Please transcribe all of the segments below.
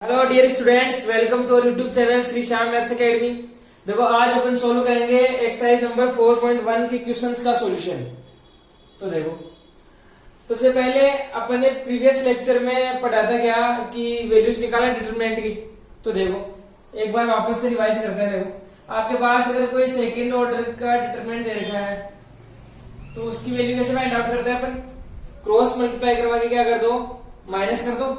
Hello dear students, welcome to our YouTube channel Shri Shyam maths academy. देखो आज अपन solve करेंगे एक्सरसाइज नंबर 4.1 के क्वेश्चंस का सॉल्यूशन। तो देखो सबसे पहले अपन ने प्रीवियस लेक्चर में पढ़ा था क्या कि वैल्यूज निकाला डिटरमिनेंट की। तो देखो एक बार वापस से रिवाइज करते हैं। देखो आपके पास अगर कोई सेकेंड ऑर्डर का डिटरमिनेंट दे रखा है तो उसकी वैल्यू कैसे फाइंड आउट करते हैं अपन? क्रॉस मल्टीप्लाई करवा के क्या कर दो, माइनस कर दो।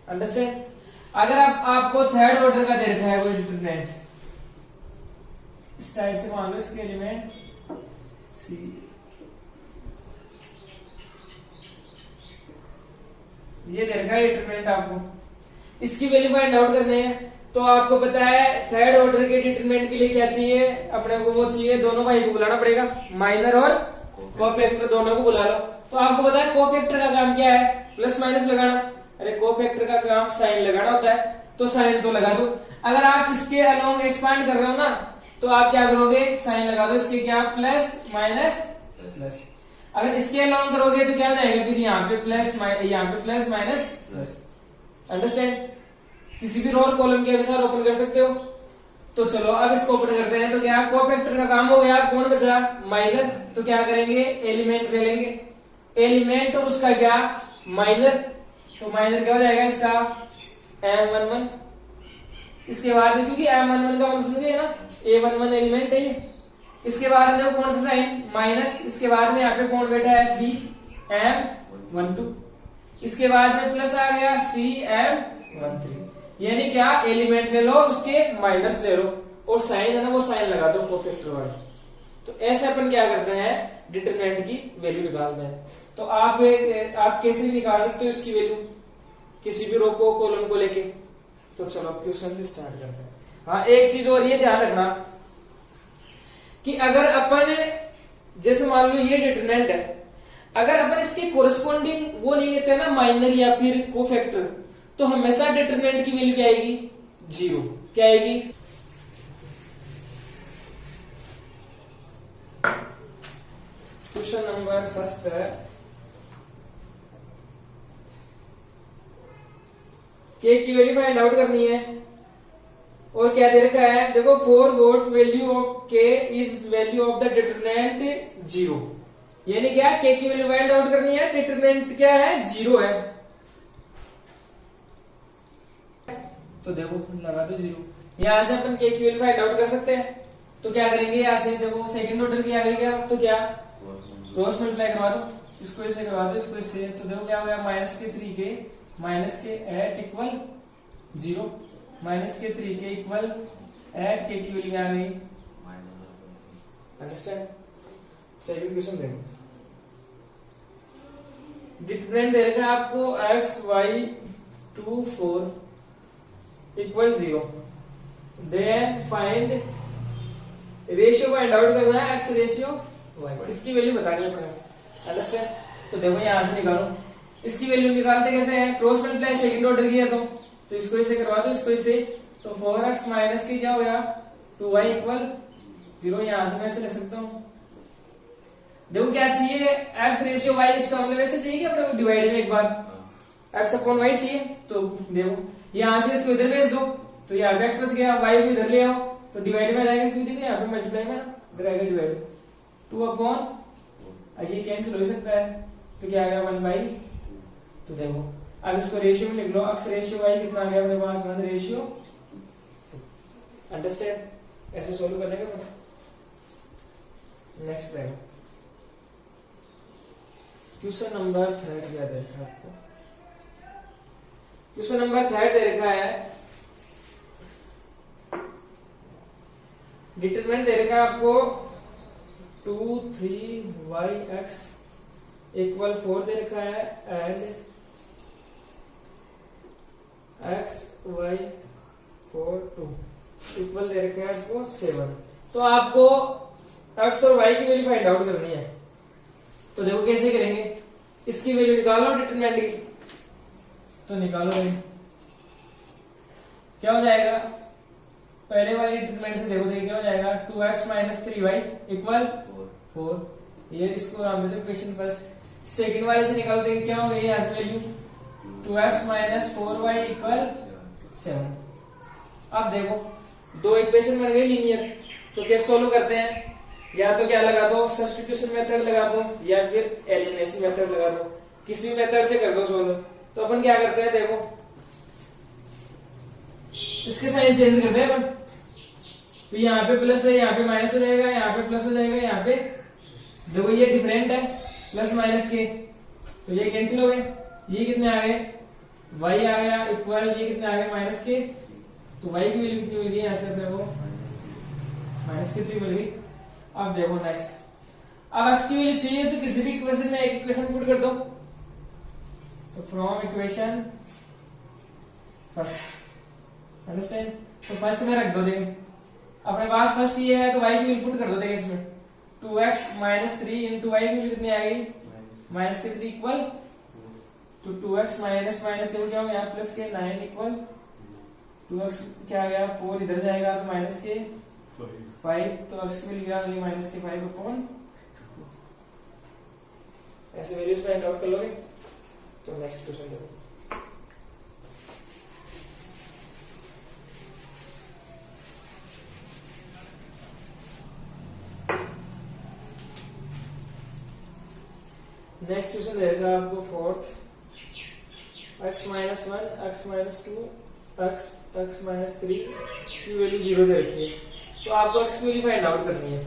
अंडरस्टैंड? अगर आपको थर्ड ऑर्डर का दे रखा है कोई डिटरमिनेंट, इस टाइप से मान लो इसके एलिमेंट सी, ये दे रखा है डिटरमिनेंट आपको, इसकी वैल्यू फाइंड आउट करनी है। तो आपको पता है थर्ड ऑर्डर के डिटरमिनेंट के लिए क्या चाहिए अपने को? वो चाहिए, दोनों भाई को बुलाना पड़ेगा, माइनर और कोफैक्टर दोनों को बुला लो। तो आपको पता है कोफैक्टर का काम क्या है? प्लस माइनस लगाना। अरे कोफैक्टर का काम साइन लगाना होता है, तो साइन तो लगा दो। अगर आप इसके अलोंग एक्सपांड कर रहे हो ना तो आप क्या करोगे? साइन लगा दो इसके, क्या प्लस माइनस प्लस। अगर इसके अलोंग करोगे तो क्या हो जाएगा? फिर यहाँ पे प्लस, यहाँ पे प्लस माइनस प्लस। अंडरस्टैंड? किसी भी रो और कॉलम के अनुसार ओपन कर सकते हो। तो चलो अब इसको ओपन करते हैं। तो क्या कोफैक्टर का काम हो गया, कौन बचा? माइनर। तो क्या करेंगे? एलिमेंट ले लेंगे, एलिमेंट और उसका क्या? माइनर। तो माइनर क्या हो जाएगा इसका? M11। इसके बाद में क्योंकि M11 का मतलब समझे ना, A11 एलिमेंट है ये। इसके बाद में कौन सा साइन? माइनस। इसके बाद में यहाँ पे कौन बैठा है? B M12। इसके बाद में प्लस आ गया CM13। यानी क्या? एलिमेंट ले लो, उसके माइनस ले लो और साइन है ना वो साइन लगा दो कोफैक्टर वाले। तो ऐसे अपन क्या करते हैं? डिटरमिनेंट की वैल्यू निकालते हैं। तो आप कैसे भी निकाल सकते हो इसकी वैल्यू किसी भी रो को कॉलम को लेके। तो चलो क्वेश्चन से स्टार्ट करते हैं। हाँ, एक चीज और ये ध्यान रखना कि अगर अपन जैसे मान लो ये डिटरमिनेंट है, अगर अपन इसके कोरस्पॉन्डिंग वो नहीं लेते ना माइनर या फिर कोफैक्टर, तो हमेशा डिटरमिनेंट की वैल्यू क्या आएगी? जीरो। क्या आएगी? क्वेश्चन नंबर फर्स्ट है के की वैल्यू फाइंड आउट करनी है। और क्या दे रखा है? देखो फॉर व्हाट वैल्यू ऑफ के is value of the determinant zero. यानी क्या? के की वैल्यू फाइंड आउट करनी है, डिटरमिनेंट क्या है? जीरो है। तो देखो लगा दो जीरो। यहां से अपन के की वैल्यू फाइंड आउट कर सकते हैं। तो क्या करेंगे? यहां से देखो सेकंड ऑर्डर की आ गई क्या? तो क्या क्रॉस मल्टीप्लाई करवा दो, इसको ऐसे करवा दो, इसको इससे। तो देखो क्या हो गया? माइनस के 3 के माइनस के एट इक्वल जीरो, माइनस के 3 के इक्वल एट के की वैल्यू आ गई। अंडरस्टैंड? सेकंड क्वेश्चन देखो, डिटरमिनेंट दे रखा है आपको x y 2 4 equal 0। Then find ratio find out करना है, x रेशियो y। इसकी वैल्यू बतानी पड़ेगा। अंडरस्टैंड? तो देखो यहां से निकालो, इसकी वैल्यू निकालते कैसे हैं? क्रॉस मल्टीप्लाई सेकंड ऑर्डर किया तो इसको इसे करवा दो, इसको इसे। तो 4x माइनस की क्या हो गया? 2y equal 0। यहां से मैं ऐसे लिख सकता हूं। देखो क्या चाहिए? x ratio y। इसका मतलब ऐसे चाहिए कि अपने को डिवाइड में एक बार x अपॉन y चाहिए। तो देखो यहां से इसको इधर भेज दो, तो यहाँ पे x बच गया, y को इधर ले आओ तो डिवाइड में जाएगा। क्यों? देखो यहाँ पे मल्टीप्लाई में ना, इधर आएगा डिवाइड। 2 अपॉन ये कैंसिल हो सकता है, तो क्या आएगा? 1/। तो देखो अब इसको रेशियो में लिख लो, x रेशियो y कितना आ गया अपने पास? 1 रेशियो। अंडरस्टैंड? ऐसे सोल्व करने का पता। नेक्स्ट देखो क्वेश्चन नंबर 3 क्या दे रखा है आपको? क्वेश्चन नंबर 3 दे रखा है, डिटरमिनेंट दे रखा है आपको 2 3yx इक्वल 4 दे रखा है एंड x y 4 2 इक्वल दे रखा है आपको 7। तो आपको x और y की वैल्यू फाइंड आउट करनी है। तो देखो कैसे करेंगे? इसकी वैल्यू निकालो डिटरमिनेंट की। तो निकालो भाई, क्या हो जाएगा? पहले वाली डिटरमिनेंट से देखो क्या हो जाएगा? 2x minus 3y equal 4। ये इसको नाम देते क्वेश्चन फर्स्ट। सेकंड वाले से निकालो, देखिए क्या हो गई यहाँ से value 2x minus 4y equal 7। अब देखो दो इक्वेशन बन गई लीनियर, तो कैसे सोल्व करते हैं? या तो क्या लगा दो, सब्स्टिट्यूशन मेथड लगा दो या फिर एलिमिनेशन मेथड लगा दो, किसी भी मेथड से कर दो सोल्व। तो अपन क्या करते हैं, देखो इसके साइन चेंज करते हैं अपन। तो यहाँ पे प्लस है, यहाँ पे माइनस हो जाएगा, यहाँ पे प्लस हो जाएगा, यहाँ पे देखो ये डिफरेंट है प्लस माइनस के, तो ये कैंसिल हो गए। ये कितने आ गए, y आ गया इक्वल, ये कितने आ गए माइनस के, तो y की वैल्यू कितनी मिल गई यहाँ से अपने को, माइनस की 3 मिल गई। अब देखो नेक्स्ट, अब x की वैल्यू चाहिए तो किसी भी इक्वेशन में एक इक्वेशन पुट कर दो। तो फ्रॉम इक्वेशन फर्स्ट, अंडरस्टैंड? तो फर्स्ट में रख दो, देंगे अपने पास फर्स्ट ये है तो y की वैल्यू पुट कर दो, देंगे इसमें 2x माइनस 3 इंटू y की वैल्यू कितनी आ गई, माइनस के 3 इक्वल तो 2x माइनस माइनस से क्या हो गया प्लस के 9 इक्वल 2x क्या आ गया 4 इधर जाएगा तो माइनस के 5, तो x की वैल्यू आ गई माइनस के 5 अपॉन। ऐसे वैल्यूज फाइंड आउट कर लोगे। तो नेक्स्ट क्वेश्चन देखो, नेक्स्ट क्वेश्चन रहेगा आपको fourth, x minus 1 x minus 2 x minus 3 की वैल्यू 0 दे रखी है। तो आपको x की वैल्यू फाइंड आउट करनी है।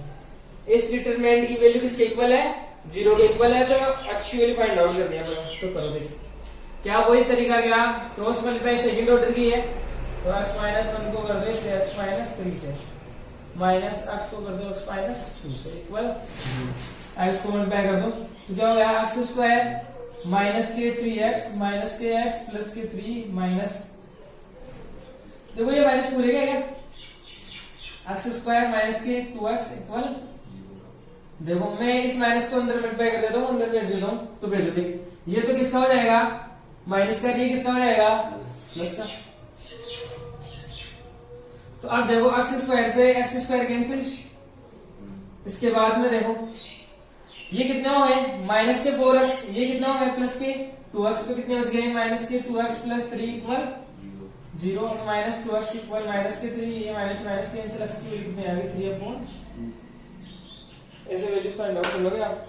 इस डिटरमिनेंट की वैल्यू किसके इक्वल है, 0 के इक्वल है, तो x की वैल्यू फाइंड आउट करनी है। तो करो देखिए क्या वही तरीका क्या, क्रॉस मल्टीप्लाई सेकंड ऑर्डर की है, तो x माइनस 1 को कर दो इससे x माइनस 3 से, माइनस x को कर दो x माइनस 2 से इक्वल x को मल्टीप्लाई कर दो, तो क्या हो गया x स्क्वायर माइनस के 3x माइनस के x प्लस के 3 माइनस, देखो ये माइनस पूरे क्या x स्क्वायर माइनस के 2x इक्वल, देखो मैं इस माइनस को अंदर मल्टीप्लाई कर देता हूँ, अंदर भेज देता हूँ, तो भेजो देखिए ये तो किसका हो जाएगा माइनस का, ये किसका हो जाएगा प्लस का। तो अब देखो x स्क्वायर से x स्क्वायर कैंसिल, इसके बाद में देखो ये कितने हो गए माइनस के 4x, ये कितने हो गए प्लस के 2x, तो कितने बच गए माइनस के 2x plus 3 equal 0, minus 2x equal minus के 3, ये माइनस माइनस कैंसिल, x की वैल्यू कितनी आ गई 3 अपॉन। ऐसे वैल्यूज फाइंड आउट कर लोगे आप,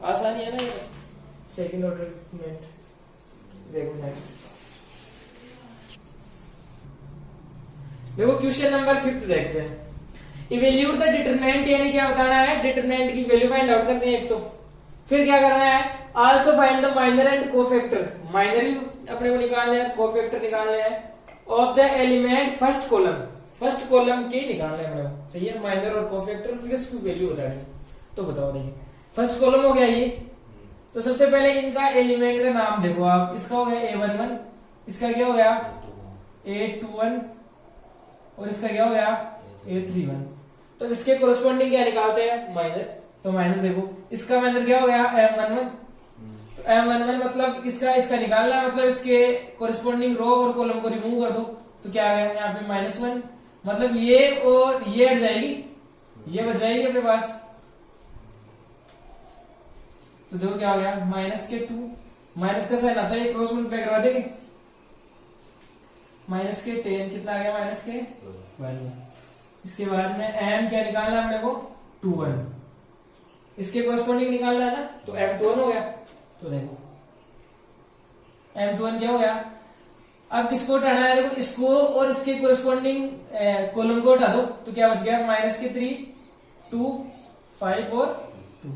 आसानी है ना ये सेकंड ऑर्डर में। देखो नेक्स्ट, देखो क्वेश्चन नंबर 5 देखते हैं। इवेल्यूट द डिटरमिनेंट, यानी क्या बताना है, डिटरमिनेंट की वैल्यू फाइंड आउट करनी है एक, तो फिर क्या करना है, also find the minor and cofactor, minor भी अपने को निकालना है, कोफैक्टर निकालना है of the element first column, first column के निकालना है अपने को, सही है, माइनर और कोफैक्टर, फिर इसकी वैल्यू बतानी है। तो बताओ देखिए फर्स्ट कॉलम हो गया ये, तो सबसे पहले इनका एलिमेंट का नाम देखो आप, इसका हो गया A11, इसका क्या हो गया A21 और इसका क्या हो गया A31। तो इसके कोरस्पॉन्डिंग क्या निकालते हैं माइनर, तो माइनर देखो इसका माइनर क्या हो गया M11, तो M11 मतलब इसका निकालना, मतलब इसके कोरस्पॉन्डिंग रो और कॉलम को रिमूव कर दो, तो क्या आ गया यहाँ पे -1, मतलब ये और ये हट जाएगी, ये बच जाएगी अपने पास, तो देखो क्या हो गया माइनस के 2, माइनस का साइन आता है, क्रॉस मल्टीप्लाई करवा देंगे, माइनस के 10 कितना आ गया माइनस के 12। इसके बाद में m क्या निकालना है अपने को 21, इसके कोरस्पॉन्डिंग निकालना है ना, तो m21 हो गया। तो देखो m21 क्या हो गया, अब किसको हटाना है, देखो इसको और इसके कोरस्पॉन्डिंग कॉलम को हटा दो, तो क्या बच गया माइनस के 3 2 5 और 2,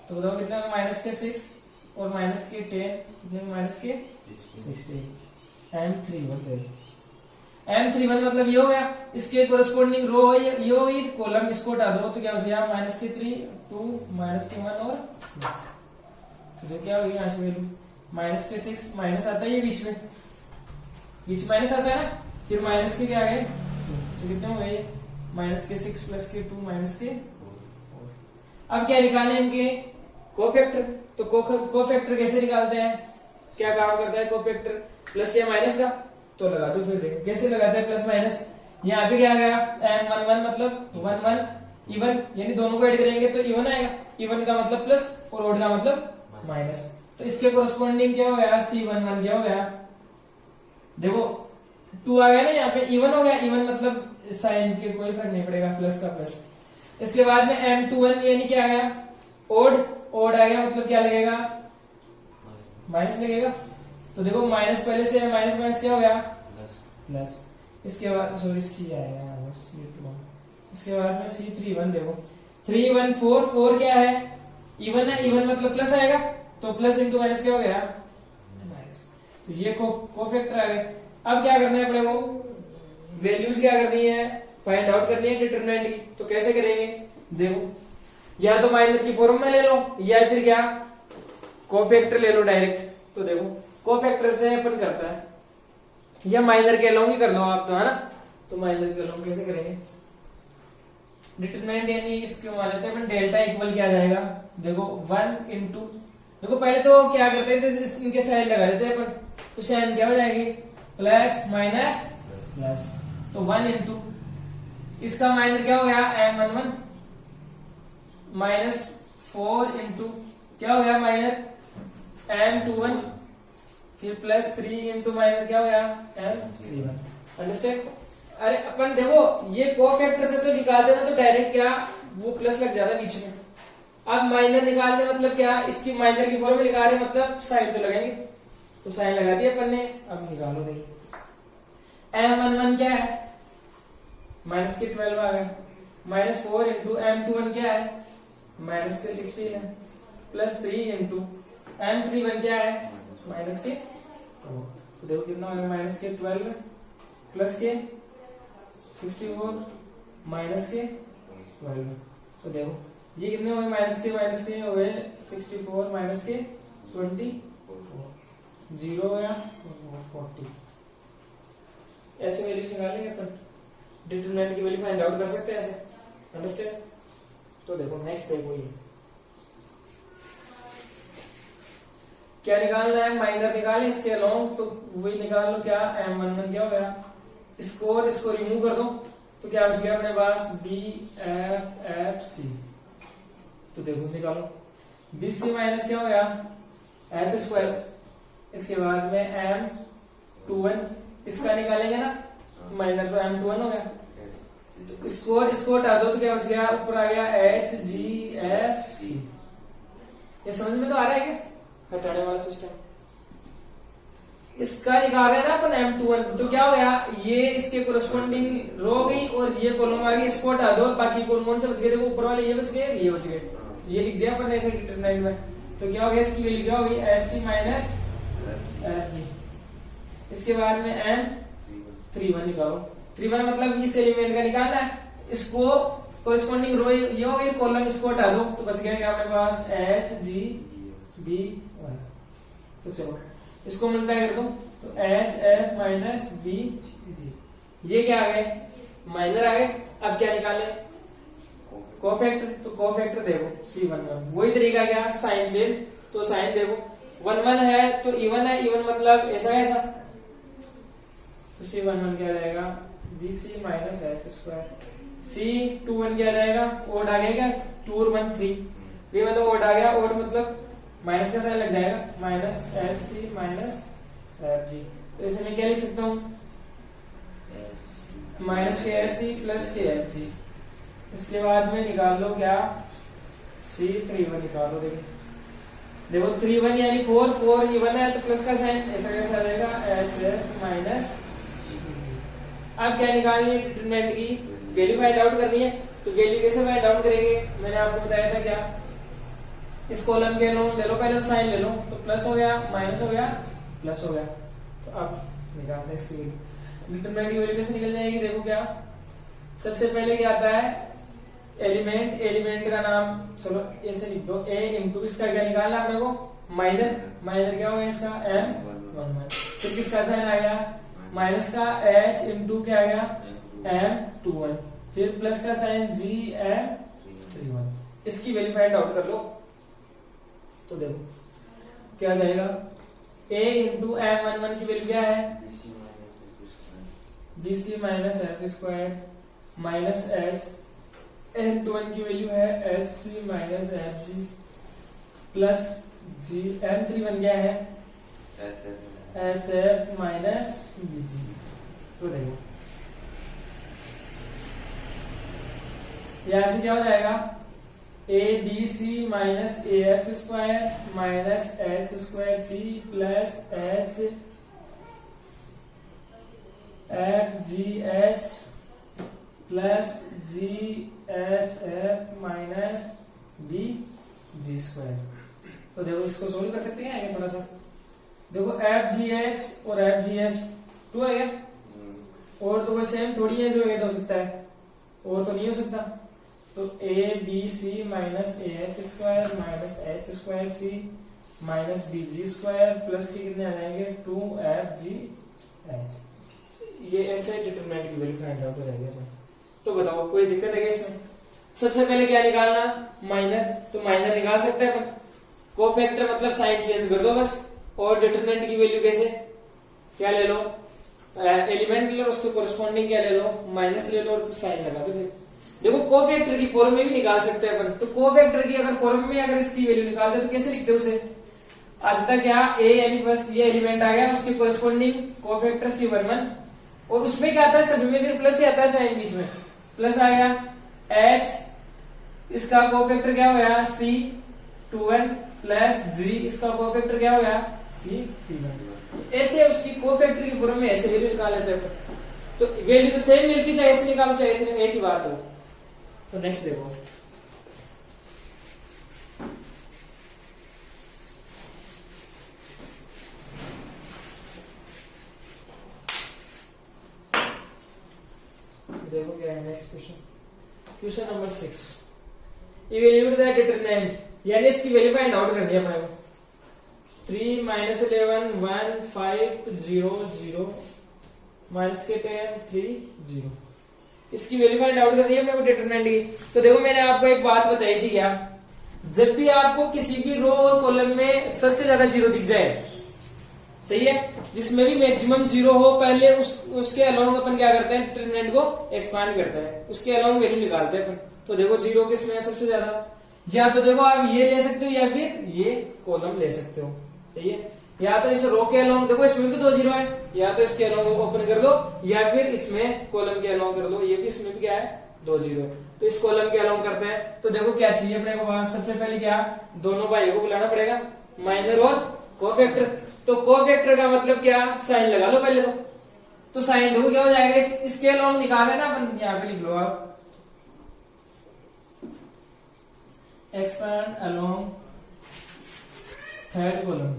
तो बताओ कितना माइनस के 6 और माइनस के 10 कितने माइनस के 16, M31 M31 मतलब ये हो गया, इसके कोरस्पॉन्डिंग रो ये हो गई, कॉलम इसको हटा दो, तो क्या बच गया माइनस के 3 2 माइनस के 1 और, तो क्या हो गया यहाँ से वैल्यू माइनस के 6, माइनस आता है ये बीच माइनस आता है ना, फिर माइनस के क्या आ गए, तो कितने हो गए माइनस के 6 प्लस के 2 माइनस के 4। अब क्या निकालें इनके कोफैक्टर, तो कोफैक्टर कैसे निकालते हैं, क्या काम करता है कोफैक्टर, प्लस या माइनस का, तो लगा दो फिर देखो कैसे लगाते हैं प्लस माइनस। यहाँ पे क्या आ गया M11 मतलब 11, इवन, यानी दोनों को ऐड करेंगे तो इवन आएगा। इवन का मतलब प्लस और ऑड का मतलब माइनस। तो इसके कोरस्पॉन्डिंग क्या हो गया, C11 क्या हो गया, देखो 2 आ गया ना, यहाँ पे इवन हो गया। इवन मतलब साइन के कोई फर्क नहीं पड़ेगा, प्लस का प्लस। इसके बाद में M21 यानी क्या आ गया, ओड। ओड आ गया मतलब क्या लगेगा, माइनस लगेगा। तो देखो माइनस पहले से है, माइनस माइनस क्या हो गया, प्लस। इसके बाद सॉरी C आएगा, C21। इसके बाद में C31 देखो 314, 4 क्या है, इवन है। इवन मतलब प्लस आएगा, तो प्लस इंटू माइनस क्या हो गया, माइनस। तो ये कोफैक्टर आ गए। अब क्या करना है अपने को, वैल्यूज क्या करनी है, फाइंड आउट करनी है डिटरमिनेंट की। तो कैसे करेंगे, देखो या तो माइनर की फॉर्म में ले लो, या फिर क्या कोफैक्टर ले लो डायरेक्ट। तो देखो कोफैक्टर से अपन करता है, या माइनर के अलोंग ही कर लो आप, तो है ना। तो माइनर के अलोंग कैसे करेंगे, डिटरमिनेंट यानी इसको मान लेते हैं डेल्टा इक्वल क्या आ जाएगा, देखो 1 इंटू, देखो पहले तो क्या करते थे, इनके साइन लगा देते हैं अपन, तो साइन क्या हो जाएगी, प्लस माइनस प्लस। तो 1 इंटू इसका माइनर क्या हो गया, M11 माइनस 4 इंटू क्या हो गया माइनर M21, फिर प्लस 3 इंटू माइनस क्या हो गया M31। अंडरस्टैंड। अरे अपन देखो ये कोफैक्टर से तो निकालते ना, तो डायरेक्ट क्या वो प्लस लग जाता है बीच में। अब माइनर निकालते मतलब क्या, इसकी माइनर की फॉर्म में निकाल रहे मतलब साइन तो लगाएंगे, तो साइन लगा दिया अपन ने। अब निकालो, देखिए M11 क्या है, माइनस के 12 आ गए, माइनस 4 इंटू M21 क्या है, माइनस के 16 है, प्लस 3 इंटू M31 क्या है, माइनस के 2। तो देखो कितना हो गया, माइनस के 12 प्लस के 64 माइनस के 12। तो देखो ये कितने हो गए, माइनस के हो गए 64 माइनस के 24, 0 हो गया 40। ऐसे वैल्यूज निकालेंगे अपन, डिटरमिनेंट की वैल्यू फाइंड आउट कर सकते हैं ऐसे। अंडरस्टैंड। तो देखो नेक्स्ट देखो ये क्या निकालना है, माइनर निकालें इसके अलोंग, तो वही निकाल लो क्या, M11 क्या हो गया, स्कोर इसको रिमूव कर दो, तो क्या बच गया अपने पास BFFC। तो देखो निकालो BC माइनस क्या हो गया F स्क्वायर, इसके बाद में M21 इसका निकालेंगे ना, माइनर तो M21 हो गया। तो स्कोर इसको हटा दो, तो क्या बच गया, ऊपर आ गया HGFC। ये समझ में तो आ रहा है क्या, हटाने वाला सिस्टम। इसका निकाल रहे हैं ना अपन M21, तो क्या हो गया, ये इसके कोरस्पॉन्डिंग रो गई और ये कॉलम आ गई, इसको हटा दो, बाकी कौन से बच गए, देखो ऊपर वाले ये बच गए, ये बच गए, ये लिख दिया अपन ऐसे डिटरमिनेंट में। तो क्या हो गया, इसकी वैल्यू क्या होगी, SC माइनस FG। इसके बाद में M31 निकालो, 31 मतलब इस एलिमेंट का निकालना है, इसको कोरस्पॉन्डिंग रो ये हो गई, कॉलम इसको हटा दो, तो बच गया क्या अपने पास HGB1। तो चलो इसको मल्टीप्लाई कर दो, तो HF माइनस BG, ये क्या आ गए, माइनर आ गए। अब क्या निकाले, कोफैक्टर। तो कोफैक्टर देखो C11, वही तरीका क्या, साइन चेंज। तो साइन देखो 11 है तो इवन है, इवन मतलब ऐसा ऐसा, तो C11 क्या जाएगा, BC minus F square. C21 क्या जाएगा, ओड आ गया, 2 और 1 3, 3 मतलब ओड आ गया, ओड मतलब माइनस का साइन लग जाएगा, माइनस LC माइनस FG। तो इसे मैं क्या लिख सकता हूँ, माइनस के SC प्लस के FG। इसके बाद में निकाल लो क्या, C31 निकालो, देखो 31 यानी 4, 4 इवन है तो प्लस का साइन ऐसा कैसा रहेगा, HF माइनस। अब क्या निकालनी है, डिटरमिनेंट की वैल्यू फाइंड आउट करनी है। तो वैल्यू कैसे फाइंड आउट करेंगे, मैंने आपको बताया था क्या, इस कॉलम के लो ले लो, पहले साइन ले लो, तो प्लस हो गया माइनस हो गया प्लस हो गया। तो अब निकालते हैं इसकी वैल्यू, डिटरमिनेंट की वैल्यू कैसे निकल जाएगी, देखो क्या सबसे पहले क्या आता है, एलिमेंट, एलिमेंट का नाम चलो ऐसे लिख दो, A इंटू इसका क्या निकालना अपने को, माइनर, माइनर क्या होगा इसका M11, फिर किसका साइन आ गया, माइनस का H इंटू क्या आ गया M21, फिर प्लस का साइन GM31। इसकी वैल्यू फाइंड आउट कर लो, तो देखो क्या जाएगा, A इंटू M11 की वैल्यू क्या है, BC minus F square minus H M21 की वैल्यू है HC minus FG plus G। M31 क्या है HF माइनस BG। तो देखो यहां से क्या हो जाएगा ABC minus AF square minus H square C plus H FGH plus GHF minus BG square. तो देखो इसको सोल्व कर सकते हैं आगे थोड़ा सा। देखो FGH और FGH 2 है क्या, और तो कोई सेम थोड़ी है जो 8 हो सकता है, और तो नहीं हो सकता। तो ABC minus AF square minus H square C minus BG square plus के कितने आ जाएंगे 2FGH। ये ऐसे डिटरमिनेंट की वैल्यू फाइंड आउट हो जाएगी। तो बताओ कोई दिक्कत है क्या इसमें? सबसे पहले क्या निकालना, माइनर। तो माइनर निकाल सकते हैं अपन, कोफैक्टर मतलब साइन चेंज कर दो बस। और डिटरमिनेंट की वैल्यू कैसे, क्या ले लो, एलिमेंट ले लो, उसके कोरिस्पॉन्डिंग क्या ले लो, माइनस ले लो और साइन लगा दो। फिर देखो कोफैक्टर की फॉर्म में भी निकाल सकते हैं अपन। तो कोफैक्टर की अगर फॉर्म में अगर इसकी वैल्यू निकालते तो कैसे लिखते उसे, आज तक क्या ए यानी बस ये एलिमेंट आ गया, उसके कोरिस्पॉन्डिंग कोफैक्टर C11, और उसमें क्या आता है सभी में फिर प्लस ही आता है, साइन बीच में प्लस आया। H इसका कोफैक्टर क्या हो गया C21 प्लस G इसका कोफैक्टर क्या हो गया C31। ऐसे उसकी कोफैक्टर की फॉर्म में ऐसे वैल्यू निकाल लेते हैं। तो वैल्यू तो सेम मिलती, चाहे ऐसे निकालो चाहे ऐसे, एक ही बात हो। तो नेक्स्ट देखो, देखो क्या है next question, question number 6। Evaluate the determinant, यानी इसकी वैल्यू फाइंड आउट करनी है अपने को। 3 माइनस 11 1 5 0 0 माइनस के 10 3 0, इसकी वैल्यू फाइंड आउट करनी है अपने को डिटरमिनेंट की। तो देखो मैंने आपको एक बात बताई थी क्या, जब भी आपको किसी भी रो और कॉलम में सबसे ज्यादा जीरो दिख जाए, सही है, जिसमें भी मैक्सिमम जीरो हो, पहले उसके अलोंग अपन क्या करते हैं, डिटरमिनेंट को एक्सपांड करते हैं, उसके अलोंग वैल्यू निकालते हैं अपन। तो देखो जीरो किसमें है सबसे ज्यादा, या तो देखो आप ये ले सकते हो या फिर ये कॉलम ले सकते हो, सही है। या तो इस रो के अलोंग, देखो इसमें भी 2 जीरो है, या तो इसके अलोंग ओपन कर लो या फिर इसमें कॉलम के अलोंग कर लो, ये भी इसमें भी क्या है 2 जीरो है। तो इस कॉलम के अलोंग करते हैं। तो देखो क्या चाहिए अपने को, सबसे पहले क्या, दोनों भाइयों को बुलाना पड़ेगा, माइनर और कोफैक्टर। तो कोफैक्टर का मतलब क्या, साइन लगा लो पहले। तो साइन देखो क्या हो जाएगा, इसके अलोंग निकाले ना अपन, यहाँ पे लिख लो आप एक्सपांड अलोंग थर्ड कॉलम।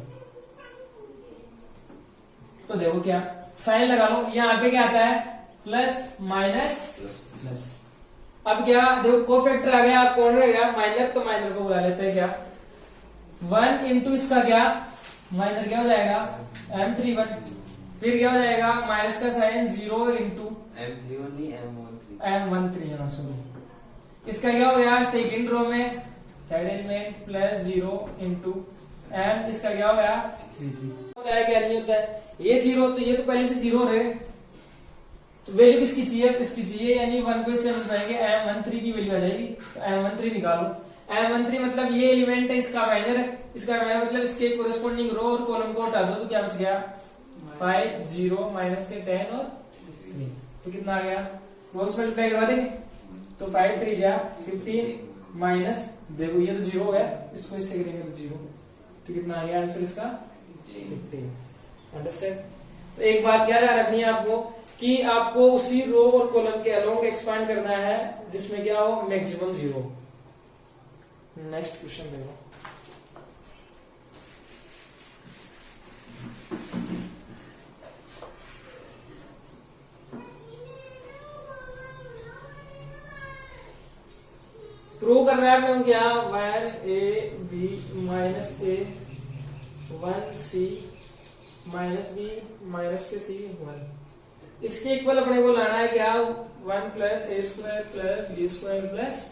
तो देखो क्या, साइन लगा लो, यहाँ पे क्या आता है प्लस माइनस प्लस। अब क्या देखो कोफैक्टर आ गया, आप कौन रहेगा माइनर, तो माइनर को बुला लेते हैं क्या, 1 इंटू इसका क्या माइनर क्या हो जाएगा M31, फिर क्या हो जाएगा माइनस का साइन 0 इंटू M31 नहीं M13 है, सॉरी। इसका क्या हो गया सेकंड रो में third element plus 0 into M, इसका क्या हो गया 33। होता है क्या नहीं होता है, ये 0, तो ये तो पहले से 0 रहे, तो वैल्यू किसकी चाहिए, इसकी चाहिए, यानी 1 को इससे मिलाएंगे M13 की वैल्यू आ जाएगी। तो M13 निकालो, M13 मतलब ये एलिमेंट है, इसका माइनर है, इसका माइनर मतलब इसके कोरिस्पॉन्डिंग रो और कॉलम को हटा दो, तो क्या बच गया 5 0 माइनस के 10 और 3, तो कितना आ गया, क्रॉस मल्टीप्लाई करवा देंगे। तो 5 3 जा 15 माइनस, देखो ये तो 0 है, इसको इससे करेंगे तो 0, तो कितना आ गया आंसर इसका 15। अंडरस्टैंड। तो एक बात क्या ध्यान रखनी है आपको, कि आपको उसी रो और कॉलम के अलोंग एक्सपांड करना है जिसमें क्या हो मैक्सिमम 0। नेक्स्ट क्वेश्चन देखो, प्रूव करना है अपने को क्या, 1ab minus a 1c minus b minus के c 1, इसके इक्वल अपने को लाना है क्या 1 plus a square plus b square plus,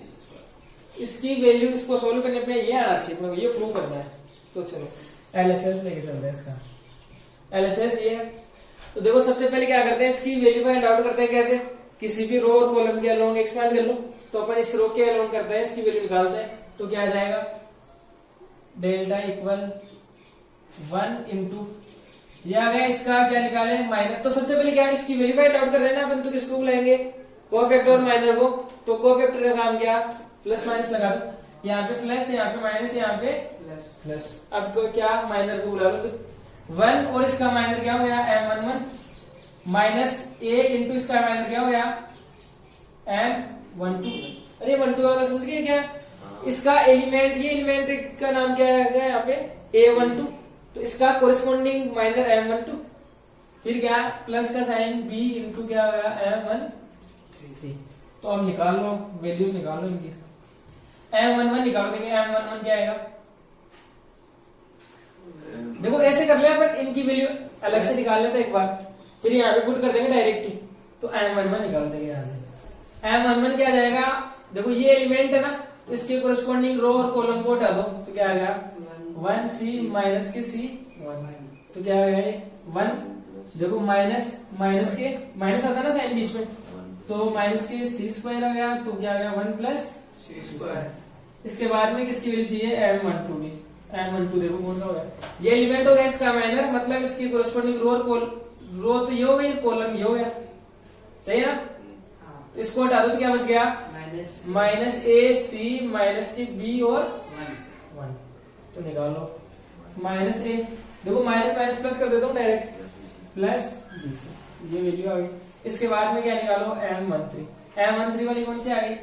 इसकी वैल्यू इसको सोल्व करने पे ये आना चाहिए, ये प्रूव करना है। तो चलो LHS लेके चलते हैं, इसका LHS ये है। तो देखो सबसे पहले क्या करते हैं, इसकी वैल्यू फाइंड आउट करते हैं कैसे, किसी भी रो और कॉलम के अलोंग एक्सपेंड कर लो। तो अपन इस रो के अलोंग करते हैं, इसकी वैल्यू निकालते हैं। तो क्या आ जाएगा, डेल्टा इक्वल 1 इंटू ये आ गया, इसका क्या निकाले माइनर। तो सबसे पहले क्या इसकी वैल्यू फाइंड आउट कर रहे हैं ना अपन, तो किसको बुलाएंगे, कोफैक्टर और माइनर को। तो कोफैक्टर का काम क्या, प्लस माइनस लगा दो, यहाँ पे प्लस, यहाँ पे माइनस, यहाँ पे प्लस। अब को क्या माइनर को बुला लो, तो 1 और इसका माइनर क्या हो गया M11 माइनस ए इंटू इसका माइनर क्या हो गया M12। अरे 12 वाला समझ गए क्या, इसका एलिमेंट, ये एलिमेंट का नाम क्या है यहाँ पे A12, तो इसका कोरिस्पोंडिंग माइनर M12, फिर क्या प्लस का साइन B इंटू क्या हो गया M13। तो अब निकाल लो वैल्यूज, निकाल लो इनकी। M11 निकाल देंगे, M11 क्या आएगा, देखो ऐसे कर ले अपन, इनकी वैल्यू अलग से निकाल लेते एक बार, फिर यहाँ पे पुट कर देंगे डायरेक्ट ही। तो M11 निकाल देंगे यहाँ से। M11 क्या आ जाएगा, देखो ये एलिमेंट है ना, इसके कोरिस्पोंडिंग रो और कॉलम को हटा दो, तो क्या आ गया 1C माइनस के C 1। तो क्या आ गया ये 1, देखो माइनस माइनस के माइनस आता है ना साइन बीच में, तो माइनस के C स्क्वायर आ गया, तो क्या आ गया 1 प्लस C स्क्वायर। इसके बाद में किसकी वैल्यू चाहिए M12 की। M12 देखो कौन सा हो गया, ये एलिमेंट हो गया इसका माइनर, मतलब इसकी कोरिस्पोंडिंग रो और रो तो ये हो गई, कॉलम ये हो गया, सही है ना। तो इसको हटा दो तो क्या बच गया माइनस ए सी माइनस के बी और 1। तो निकालो माइनस ए, देखो माइनस माइनस प्लस कर देता हूँ डायरेक्ट, प्लस बी सी, ये वैल्यू आ गई। इसके बाद में क्या निकालो M13 वाली कौन सी आ गई,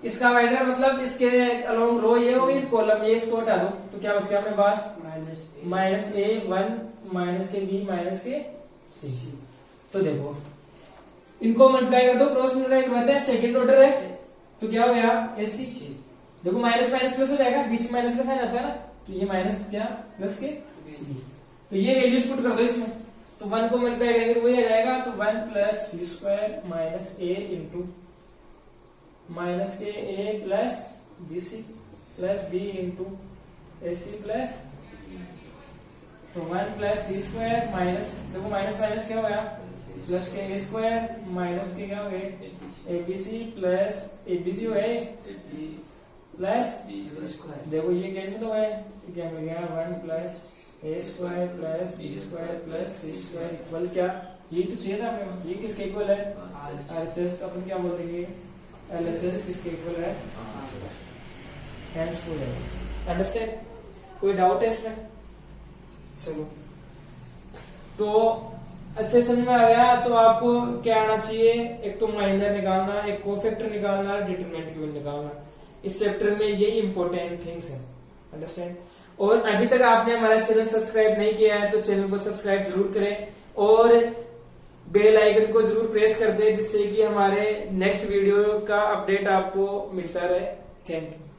इसका माइनर मतलब इसके अलोंग रो ये हो गई, कॉलम ये, इसको हटा दो तो क्या बच गया अपने पास माइनस ए 1 माइनस के बी माइनस के सी। तो देखो इनको मल्टीप्लाई कर दो, क्रॉस मल्टीप्लाई करवाते हैं, सेकंड ऑर्डर है, तो क्या हो गया एसी। देखो माइनस माइनस प्लस हो जाएगा, बीच में माइनस का साइन आता है ना, तो ये माइनस क्या प्लस के बी। तो ये वैल्यूज पुट कर दो इसमें, तो 1 को मल्टीप्लाई करेंगे तो वही आ जाएगा, तो 1 plus c square minus a into minus के a plus b c plus b into a c plus, तो 1 प्लस सी स्क्वायर माइनस, देखो माइनस माइनस क्या हो गया प्लस के ए स्क्वायर माइनस के क्या हो गए एबीसी प्लस एबीसी हो गए प्लस देखो ये कैंसिल हो गए, तो क्या मिल गया 1 plus a square plus b square plus c square equal क्या, ये तो चाहिए था हमें, ये किसके इक्वल है RHS का, अपन क्या बोल देंगे LHS किसके इक्वल है अंडरस्टैंड। कोई डाउट है इसमें, चलो तो अच्छे समझ में आ गया। तो आपको क्या आना चाहिए, एक तो माइनर निकालना, एक कोफैक्टर निकालना, डिटरमिनेंट की वैल्यू निकालना। इस चैप्टर में ये इंपॉर्टेंट थिंग्स हैं, अंडरस्टैंड। और अभी तक आपने हमारा चैनल सब्सक्राइब नहीं किया है तो चैनल को सब्सक्राइब जरूर करें और बेल आइकन को जरूर प्रेस कर दें, जिससे कि हमारे नेक्स्ट वीडियो का अपडेट आपको मिलता रहे। Thank you.